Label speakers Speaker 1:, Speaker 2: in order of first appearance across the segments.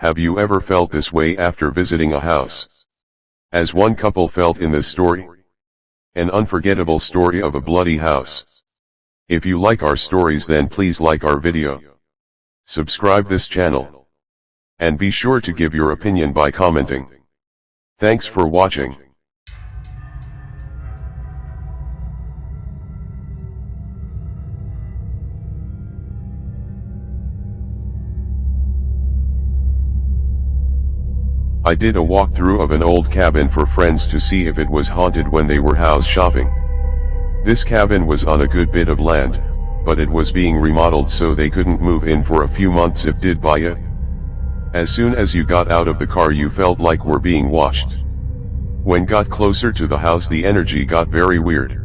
Speaker 1: Have you ever felt this way after visiting a house? As one couple felt in this story? An unforgettable story of a bloody house. If you like our stories, then please like our video. Subscribe this channel. And be sure to give your opinion by commenting. Thanks for watching. I did a walkthrough of an old cabin for friends to see if it was haunted when they were house shopping. This cabin was on a good bit of land, but it was being remodeled so they couldn't move in for a few months if did buy it. As soon as you got out of the car you felt like were being watched. When got closer to the house the energy got very weird.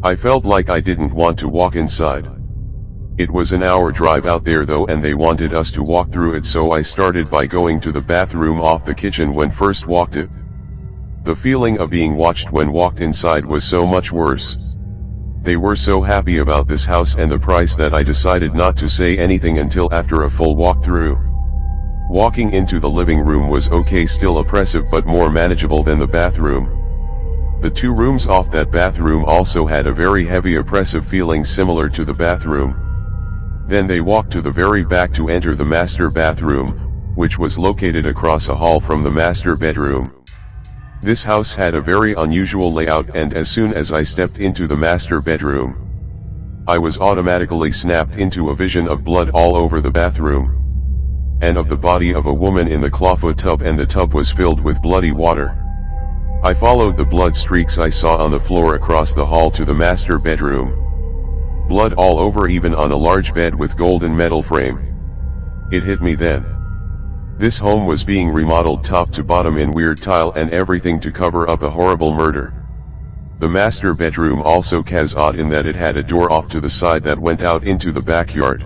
Speaker 1: I felt like I didn't want to walk inside. It was an hour drive out there though, and they wanted us to walk through it, so I started by going to the bathroom off the kitchen when first walked it. The feeling of being watched when walked inside was so much worse. They were so happy about this house and the price that I decided not to say anything until after a full walkthrough. Walking into the living room was okay, still oppressive but more manageable than the bathroom. The two rooms off that bathroom also had a very heavy oppressive feeling similar to the bathroom. Then they walked to the very back to enter the master bathroom, which was located across a hall from the master bedroom. This house had a very unusual layout, and as soon as I stepped into the master bedroom, I was automatically snapped into a vision of blood all over the bathroom, and of the body of a woman in the clawfoot tub, and the tub was filled with bloody water. I followed the blood streaks I saw on the floor across the hall to the master bedroom. Blood all over, even on a large bed with golden metal frame. It hit me then. This home was being remodeled top to bottom in weird tile and everything to cover up a horrible murder. The master bedroom also was odd in that it had a door off to the side that went out into the backyard.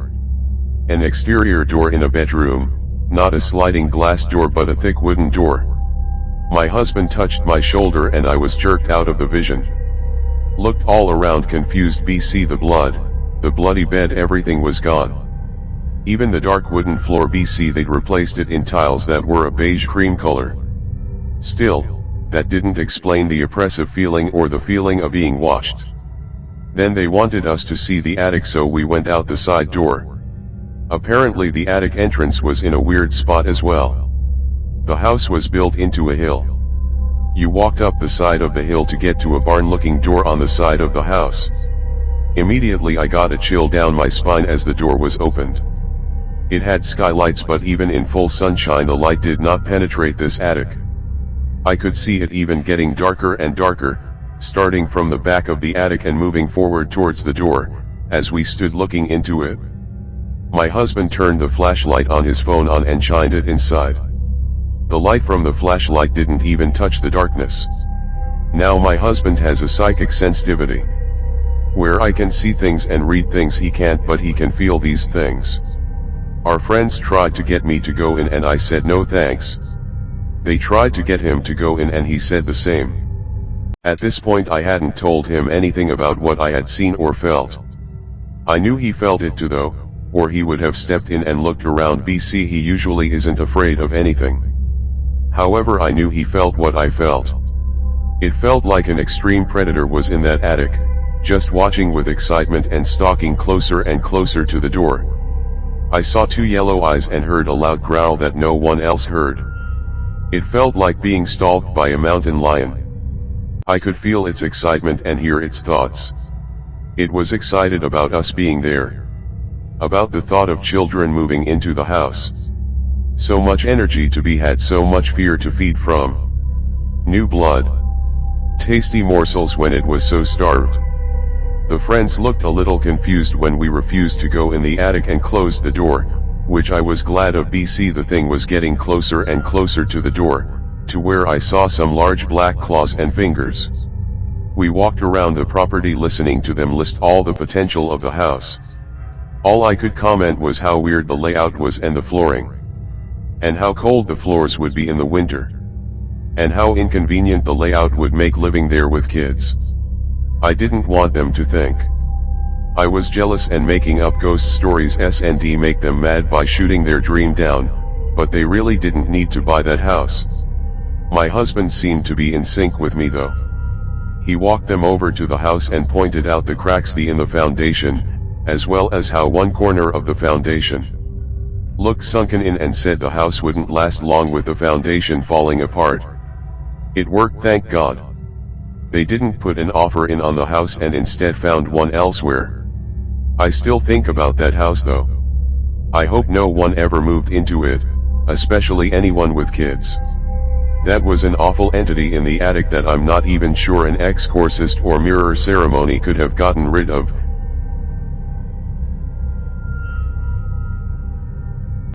Speaker 1: An exterior door in a bedroom, not a sliding glass door but a thick wooden door. My husband touched my shoulder and I was jerked out of the vision. Looked all around confused. BC the blood, the bloody bed, everything was gone. Even the dark wooden floor. BC they'd replaced it in tiles that were a beige cream color. Still, that didn't explain the oppressive feeling or the feeling of being watched. Then they wanted us to see the attic, so we went out the side door. Apparently the attic entrance was in a weird spot as well. The house was built into a hill. You walked up the side of the hill to get to a barn-looking door on the side of the house. Immediately I got a chill down my spine as the door was opened. It had skylights, but even in full sunshine the light did not penetrate this attic. I could see it even getting darker and darker, starting from the back of the attic and moving forward towards the door, as we stood looking into it. My husband turned the flashlight on his phone on and shined it inside. The light from the flashlight didn't even touch the darkness. Now my husband has a psychic sensitivity, where I can see things and read things he can't, but he can feel these things. Our friends tried to get me to go in and I said no thanks. They tried to get him to go in and he said the same. At this point I hadn't told him anything about what I had seen or felt. I knew he felt it too though, or he would have stepped in and looked around. BC he usually isn't afraid of anything. However, I knew he felt what I felt. It felt like an extreme predator was in that attic, just watching with excitement and stalking closer and closer to the door. I saw two yellow eyes and heard a loud growl that no one else heard. It felt like being stalked by a mountain lion. I could feel its excitement and hear its thoughts. It was excited about us being there. About the thought of children moving into the house. So much energy to be had, so much fear to feed from. New blood. Tasty morsels when it was so starved. The friends looked a little confused when we refused to go in the attic and closed the door, which I was glad of. BC the thing was getting closer and closer to the door, to where I saw some large black claws and fingers. We walked around the property listening to them list all the potential of the house. All I could comment was how weird the layout was and the flooring. And how cold the floors would be in the winter. And how inconvenient the layout would make living there with kids. I didn't want them to think I was jealous and making up ghost stories and make them mad by shooting their dream down, But they really didn't need to buy that house. My husband seemed to be in sync with me though. He walked them over to the house and pointed out the cracks in the foundation, as well as how one corner of the foundation looked sunken in, and said the house wouldn't last long with the foundation falling apart. It worked, thank God. They didn't put an offer in on the house and instead found one elsewhere. I still think about that house though. I hope no one ever moved into it, especially anyone with kids. That was an awful entity in the attic that I'm not even sure an exorcist or mirror ceremony could have gotten rid of,